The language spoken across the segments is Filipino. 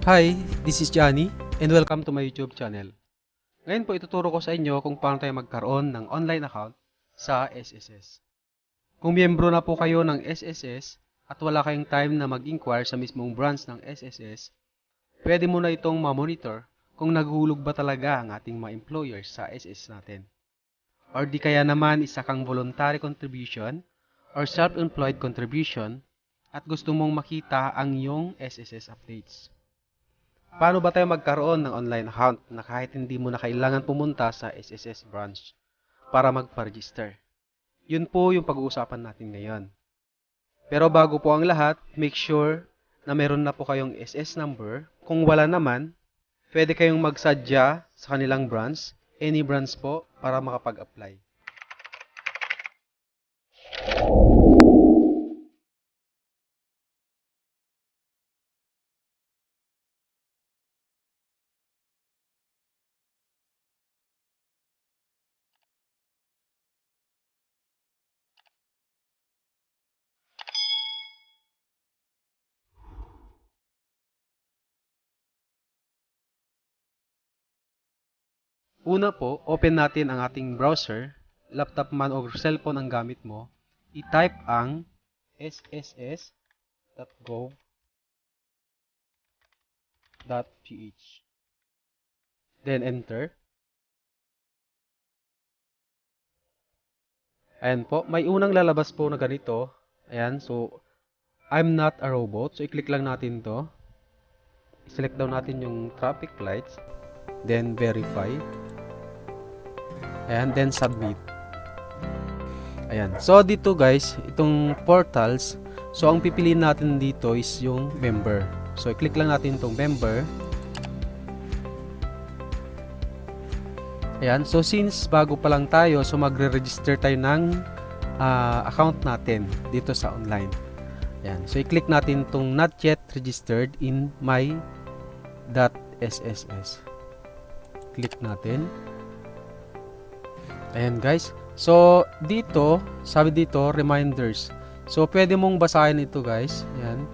Hi, this is Johnny and welcome to my YouTube channel. Ngayon po ituturo ko sa inyo kung paano tayo magkaroon ng online account sa SSS. Kung miyembro na po kayo ng SSS at wala kayong time na mag-inquire sa mismong branch ng SSS, pwede mo na itong ma-monitor kung naghulog ba talaga ang ating mga employers sa SSS natin. Or di kaya naman isa kang voluntary contribution or self-employed contribution at gusto mong makita ang iyong SSS updates. Paano ba tayo magkaroon ng online account na kahit hindi mo na kailangan pumunta sa SSS branch para magpa-register? Yun po yung pag-uusapan natin ngayon. Pero bago po ang lahat, make sure na meron na po kayong SS number. Kung wala naman, pwede kayong magsadya sa kanilang branch, any branch po, para makapag-apply. Una po, open natin ang ating browser, laptop man o cellphone ang gamit mo, i-type ang sss.gov.ph. Then enter. Ayan po, may unang lalabas po na ganito. Ayan, so I'm not a robot. So i-click lang natin to. I-select daw natin yung traffic lights. Then verify. Ayan, then submit. Ayan. So dito guys, itong portals, so ang pipiliin natin dito is yung member. So i-click lang natin itong member. Ayan. So since bago pa lang tayo, so magre-register tayo ng account natin dito sa online. Ayan. So i-click natin itong not yet registered in my.sss. Click natin. Ayan guys. So dito, sabi dito reminders. So pwede mong basahin ito guys. Ayan.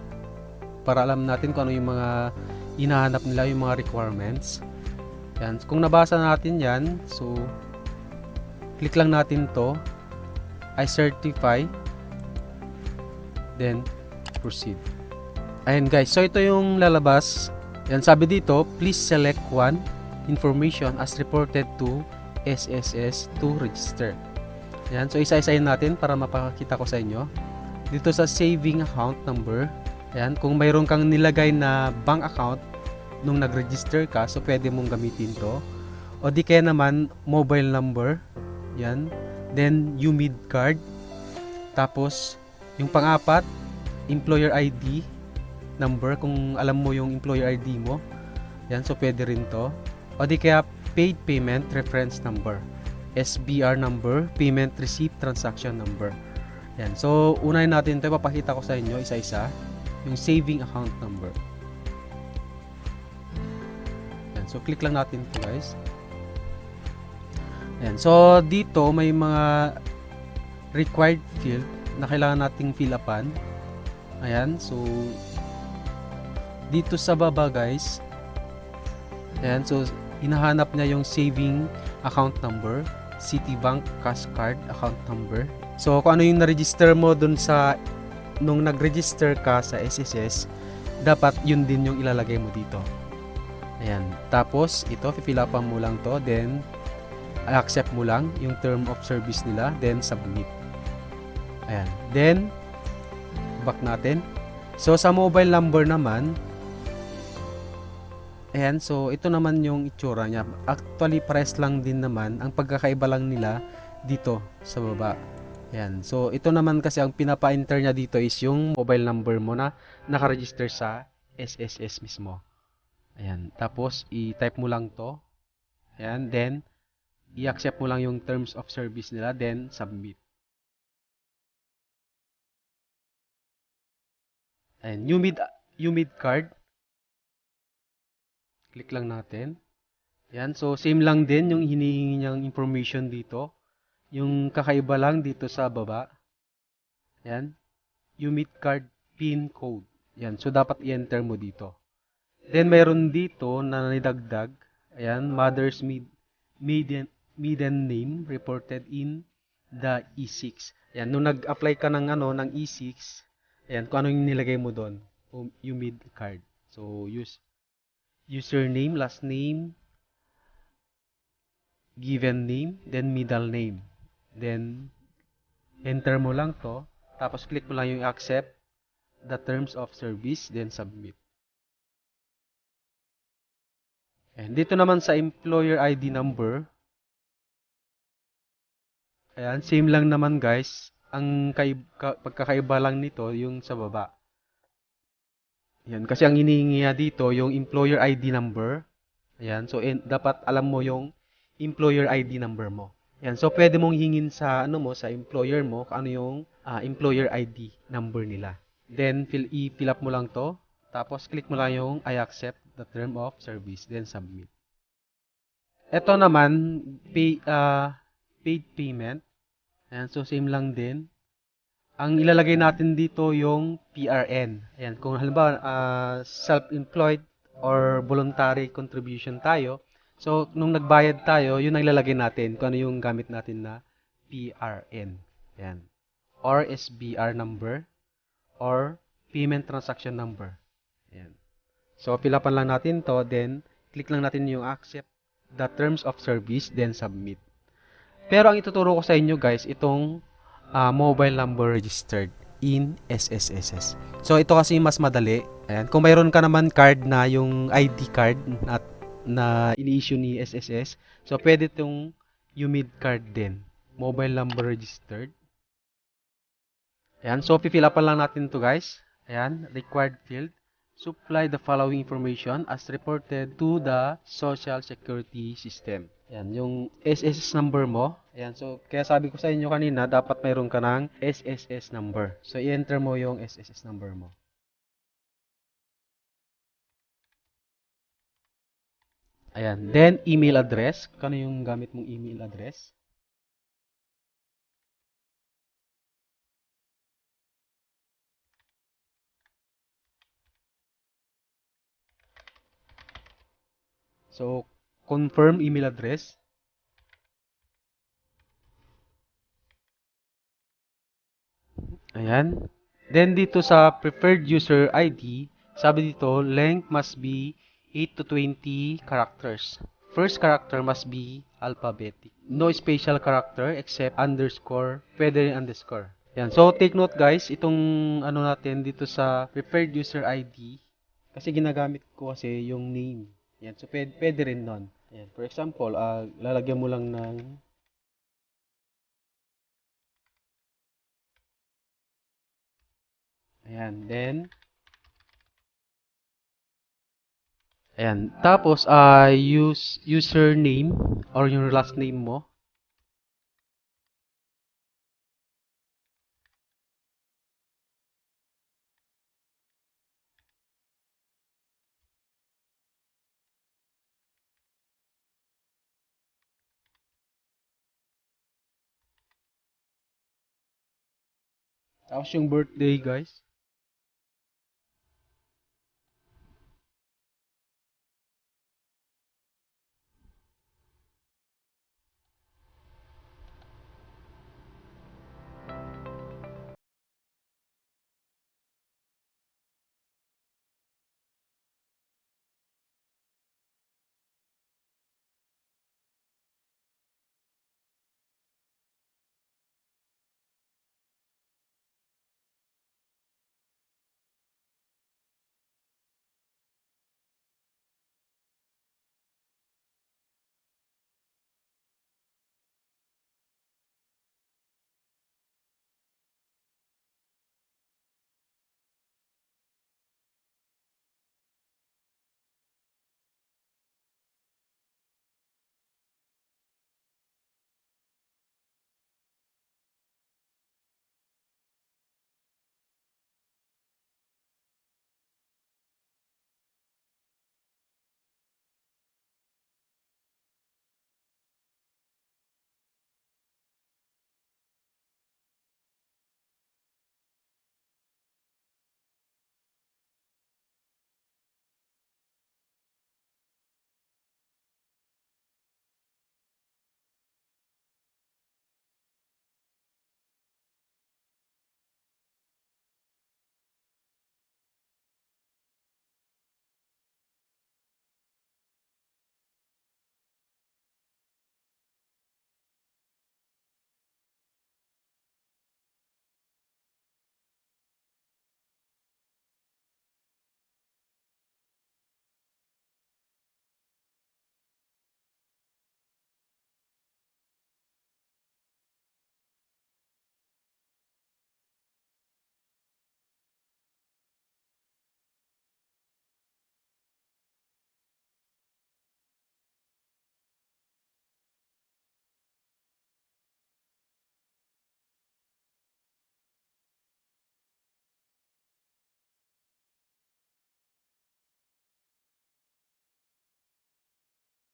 Para alam natin kung ano yung mga hinahanap nila, yung mga requirements. Ayan. Kung nabasa natin yan, so click lang natin to. I certify. Then proceed. Ayan guys. So ito yung lalabas. Ayan, sabi dito, please select one information as reported to SSS to register. Ayan, so isa-isahin natin para mapakita ko sa inyo. Dito sa saving account number, ayan, kung mayroon kang nilagay na bank account nung nag-register ka, so pwede mong gamitin to. O di kaya naman, mobile number, ayan, then UMID card, tapos yung pang-apat, employer ID number, kung alam mo yung employer ID mo, ayan, so pwede rin to. O di kaya paid payment reference number, SBR number, payment receipt transaction number. Yan. So, unahin natin ito. Papakita ko sa inyo isa-isa yung saving account number. Yan. So, click lang natin ito guys. Yan. So, dito may mga required field na kailangan nating fill upan. Ayan. So, dito sa baba guys. Ayan. So, hinahanap niya yung saving account number, Citibank cash card account number. So kung ano yung na-register mo dun sa nung nag-register ka sa SSS, dapat yun din yung ilalagay mo dito. Ayan. Tapos ito, fill upan mo lang to, then accept mo lang yung term of service nila, then submit. Ayan. Then back natin. So sa mobile number naman, ayan, so ito naman yung itsura niya. Actually, pares lang din naman. Ang pagkakaiba lang nila dito sa baba. Ayan, so ito naman kasi ang pinapa-enter niya dito is yung mobile number mo na nakaregister sa SSS mismo. Ayan, tapos i-type mo lang to. Ayan, then i-accept mo lang yung terms of service nila, then submit. Ayan, UMID card. Click lang natin. Yan, so same lang din yung hinihingi niyang information dito. Yung kakaiba lang dito sa baba. Yan, UMID card PIN code. Yan, so dapat i-enter mo dito. Then mayroon dito na nidagdag. Ayan, mother's maiden name reported in the E6. Ayan, nung nag-apply ka ng ng E6, ayan, kung ano yung nilagay mo doon, yung mid card. So, username, last name, given name, then middle name. Then, enter mo lang to. Tapos, click mo lang yung accept the terms of service, then submit. And dito naman sa employer ID number, ayan, same lang naman guys. Ang pagkakaiba lang nito yung sa baba. Ayan, kasi ang hinihingi niya dito yung employer ID number. Ayan, so dapat alam mo yung employer ID number mo. Ayan, so pwede mong hingin sa sa employer mo kung ano yung employer ID number nila. Then i-fill up mo lang to, tapos click mo lang yung I accept the term of service, then submit. Ito naman paid payment. Ayan, so same lang din. Ang ilalagay natin dito yung PRN. Ayan, kung halimbawa self-employed or voluntary contribution tayo, so nung nagbayad tayo, yun ang ilalagay natin kung ano yung gamit natin na PRN. Ayan. Or SBR number or payment transaction number. Ayan. So pilapan lang natin to, then click lang natin yung accept the terms of service, then submit. Pero ang ituturo ko sa inyo guys, itong mobile number registered in SSSS. So ito kasi mas madali. Ayan, kung mayroon ka naman card na yung ID card na ini-issue ni SSS, so pwede itong UMID card din. Mobile number registered. Ayan, so fill up lang natin to guys. Ayan, required field. Supply the following information as reported to the Social Security System. Ayan, yung SSS number mo. Ayan, so kaya sabi ko sa inyo kanina, dapat mayroon ka ng SSS number. So i-enter mo yung SSS number mo. Ayan, then email address. Kano yung gamit mong email address? So confirm email address. Ayan. Then dito sa preferred user ID, sabi dito, length must be 8 to 20 characters. First character must be alphabetic. No special character except underscore, pwede rin underscore. Yan. So take note guys, itong natin dito sa preferred user ID, kasi ginagamit ko kasi yung name. Yan. So pwede rin nun. Yan. For example, lalagyan mo lang ng ayan. Then ayan. Tapos, username or yung last name mo. Tapos yung birthday, guys.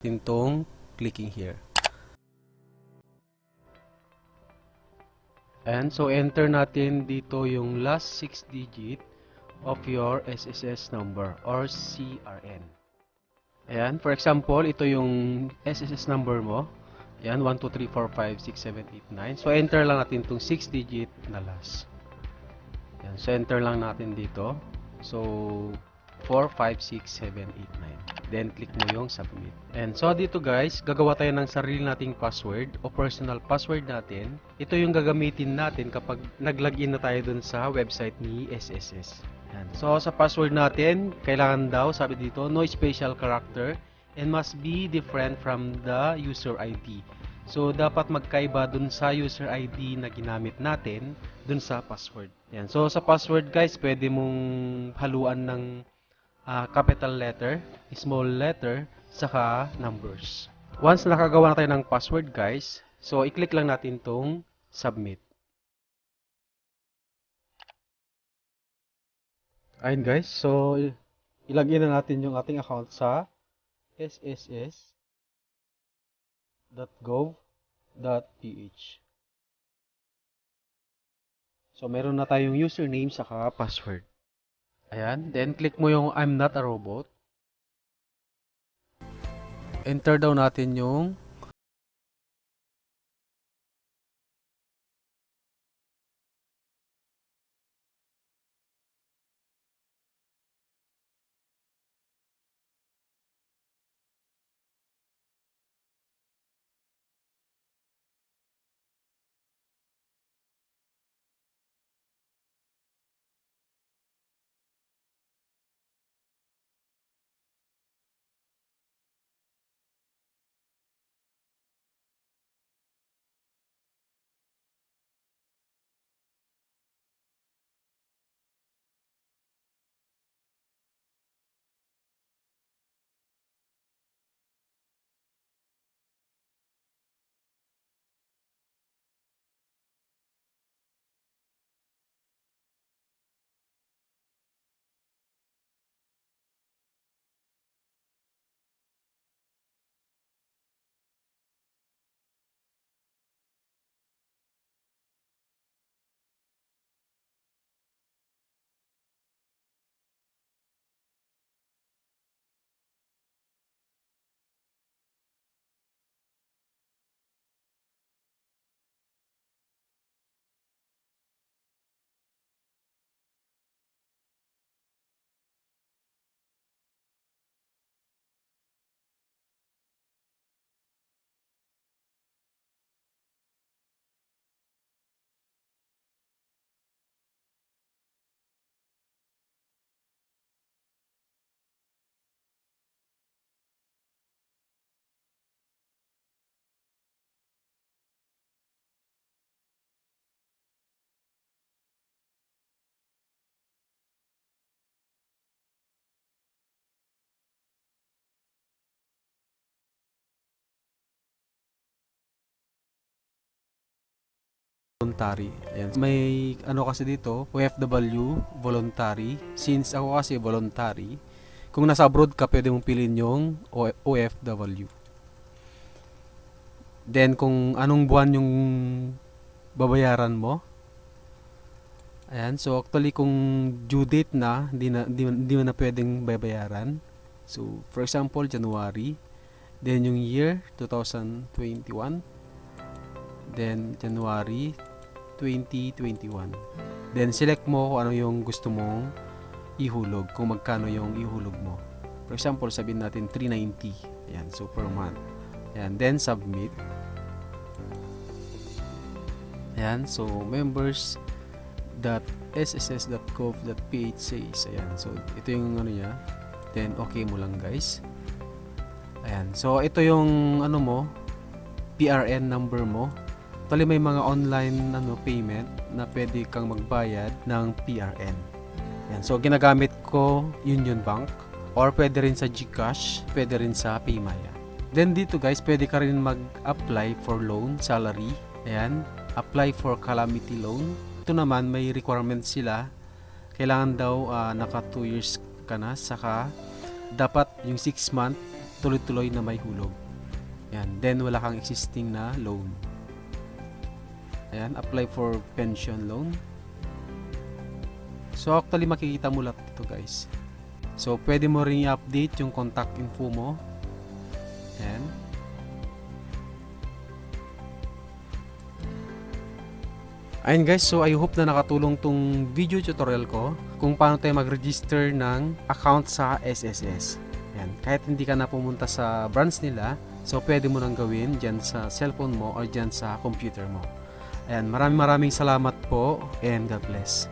tintong clicking here. And so enter natin dito yung last 6 digit of your SSS number or CRN. Ayan, for example, ito yung SSS number mo. Ayan, 1, 2, 3, 4, 5, 6, 7, 8, 9. So enter lang natin itong 6 digit na last. Ayan, so enter lang natin dito. So 4, 5, 6, 7, 8, 9. Then click mo yung submit. And so dito guys, gagawa tayo ng sarili nating password o personal password natin. Ito yung gagamitin natin kapag nag-login na tayo dun sa website ni SSS. Yan. So sa password natin, kailangan daw, sabi dito, no special character and must be different from the user ID. So dapat magkaiba dun sa user ID na ginamit natin dun sa password. Yan. So sa password guys, pwede mong haluan ng capital letter, small letter, saka numbers. Once nakagawa na tayo ng password guys, so i-click lang natin tong submit. Ayun guys, so ilagin na natin yung ating account sa sss.gov.ph. So meron na tayong username saka password. Ayan, then click mo yung I'm not a robot. Enter daw natin yung voluntary. Ayan. May ano kasi dito, OFW, voluntary. Since ako kasi voluntary, kung nasa abroad ka, pwede mong piliin yung OFW. Then, kung anong buwan yung babayaran mo. Ayan. So, actually, kung due date na, hindi mo na pwedeng babayaran. So, for example, January. Then, yung year, 2021. Then, January 2021. Then, select mo kung ano yung gusto mong ihulog. Kung magkano yung ihulog mo. For example, sabihin natin 390. Ayan. So, per month. Ayan. Then, submit. Ayan. So, members.sss.gov.ph says. Ayan. So, ito yung ano niya. Then, okay mo lang guys. Ayan. So, ito yung ano mo, PRN number mo. Actually, may mga online payment na pwede kang magbayad ng PRN. Ayan. So, ginagamit ko Union Bank or pwede rin sa GCash, pwede rin sa Paymaya. Then, dito guys, pwede ka rin mag-apply for loan, salary. Ayan. Apply for calamity loan. Ito naman, may requirements sila. Kailangan daw naka 2 years ka na, saka dapat yung 6 month tuloy-tuloy na may hulog. Ayan. Then, wala kang existing na loan. Ayan. Apply for pension loan. So, actually, makikita mo lahat dito, guys. So, pwede mo rin i-update yung contact info mo. Ayan. Ayan guys, so I hope na nakatulong tong video tutorial ko kung paano tayo mag-register ng account sa SSS. Ayan. Kahit hindi ka na pumunta sa branch nila, so pwede mo nang gawin dyan sa cellphone mo or dyan sa computer mo. Ayan, maraming salamat po and God bless.